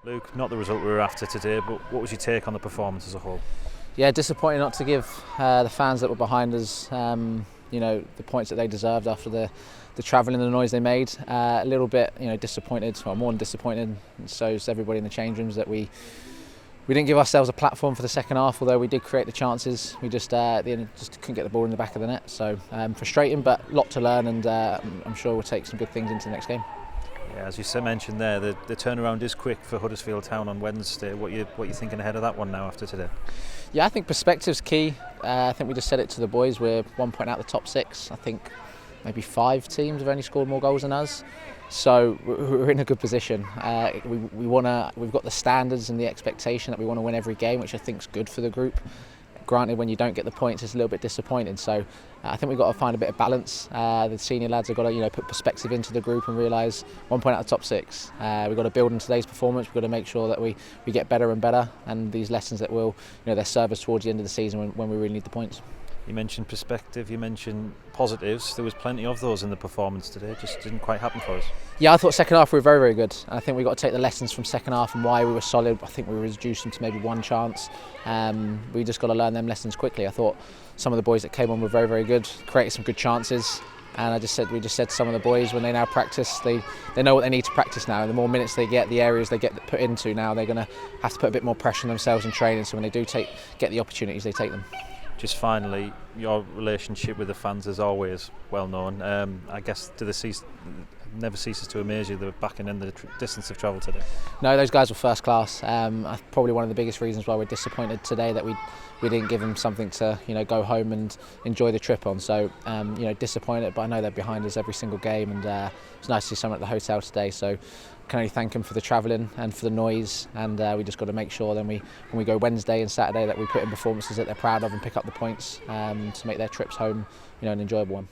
Luke, not the result we were after today, but what was your take on the performance as a whole? Yeah, disappointing not to give the fans that were behind us, the points that they deserved after the travelling and the noise they made. A little bit, disappointed, or more than disappointed. And so is everybody in the change rooms that we didn't give ourselves a platform for the second half. Although we did create the chances, we just at the end just couldn't get the ball in the back of the net. So frustrating, but a lot to learn, and I'm sure we'll take some good things into the next game. Yeah, as you mentioned there, the turnaround is quick for Huddersfield Town on Wednesday. What you thinking ahead of that one now after today? Yeah, I think perspective's key. I think we just said it to the boys. We're 1 point out the top 6. I think maybe 5 teams have only scored more goals than us. So we're in a good position. We've got the standards and the expectation that we want to win every game, which I think is good for the group. Granted, when you don't get the points, it's a little bit disappointing. So I think we've got to find a bit of balance. The senior lads have got to put perspective into the group and realise 1 point out of the top 6. We've got to build on today's performance. We've got to make sure that we get better and better, and these lessons that will they serve us towards the end of the season when we really need the points. You mentioned perspective, you mentioned positives. There was plenty of those in the performance today, just didn't quite happen for us. Yeah, I thought second half we were very, very good. I think we've got to take the lessons from second half and why we were solid. I think we were reducing to maybe one chance. We just got to learn them lessons quickly. I thought some of the boys that came on were very, very good, created some good chances. And we just said to some of the boys, when they now practice, they know what they need to practice now. And the more minutes they get, the areas they get put into now, they're going to have to put a bit more pressure on themselves in training. So when they do get the opportunities, they take them. Just finally, your relationship with the fans is always well known. I guess never ceases to amaze you, the backing and the distance of travel today. No, those guys were first class. Probably one of the biggest reasons why we're disappointed today that we didn't give them something to go home and enjoy the trip on. So disappointed, but I know they're behind us every single game, and it's nice to see someone at the hotel today. So can only thank them for the travelling and for the noise, and we just got to make sure then when we go Wednesday and Saturday that we put in performances that they're proud of and pick up the points to make their trips home an enjoyable one.